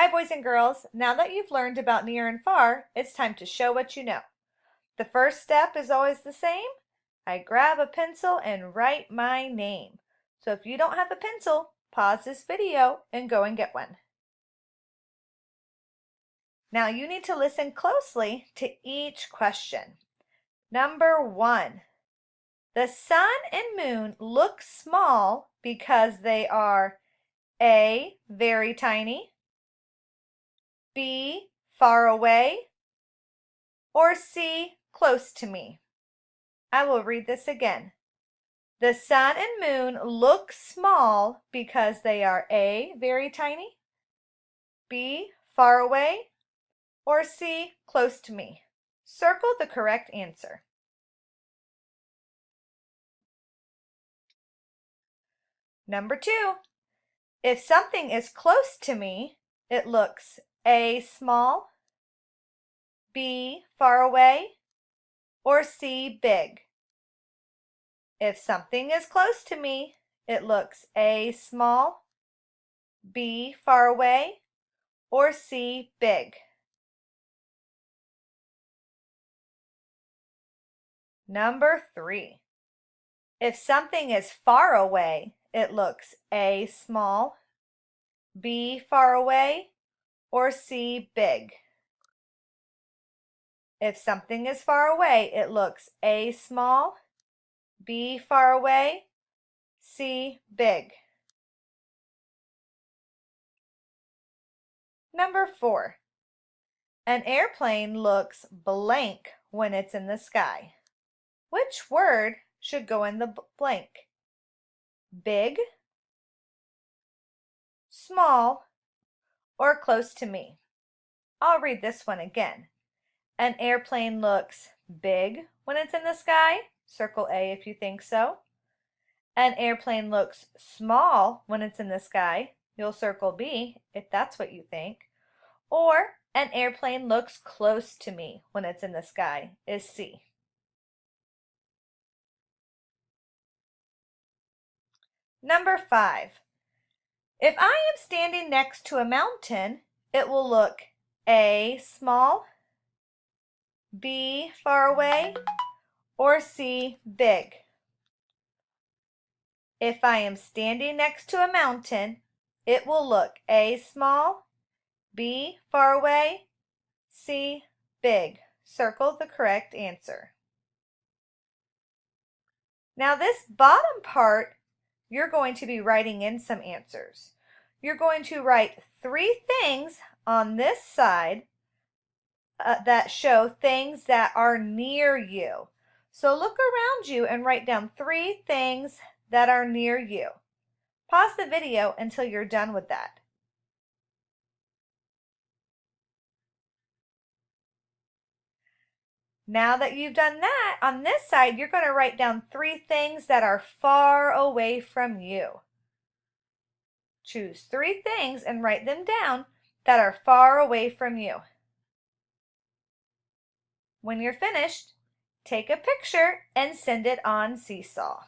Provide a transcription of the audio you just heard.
Hi, boys and girls. Now that you've learned about near and far, it's time to show what you know. The first step is always the same. I grab a pencil and write my name. So if you don't have a pencil, pause this video and go and get one. Now you need to listen closely to each question. Number 1. The sun and moon look small because they are A, very tiny, B, far away, or C, close to me. I will read this again. The sun and moon look small because they are A, very tiny, B, far away, or C, close to me. Circle the correct answer. Number 2. If something is close to me, it looks A, small, B, far away, or C, big. If something is close to me, it looks A, small, B, far away, or C, big. Number 3. If something is far away, it looks A, small, B, far away, or C, big. If something is far away, it looks A, small, B, far away, C, big. Number 4. An airplane looks blank when it's in the sky. Which word should go in the blank? Big, small, or close to me? I'll read this one again. An airplane looks big when it's in the sky. Circle A if you think so. An airplane looks small when it's in the sky. You'll circle B if that's what you think. Or an airplane looks close to me when it's in the sky is C. Number 5. If I am standing next to a mountain, it will look A, small, B, far away, or C, big. If I am standing next to a mountain, it will look A, small, B, far away, C, big. Circle the correct answer. Now this bottom part, you're going to be writing in some answers. You're going to write 3 things on this side that show things that are near you. So look around you and write down 3 things that are near you. Pause the video until you're done with that. Now that you've done that, on this side, you're going to write down 3 things that are far away from you. Choose 3 things and write them down that are far away from you. When you're finished, take a picture and send it on Seesaw.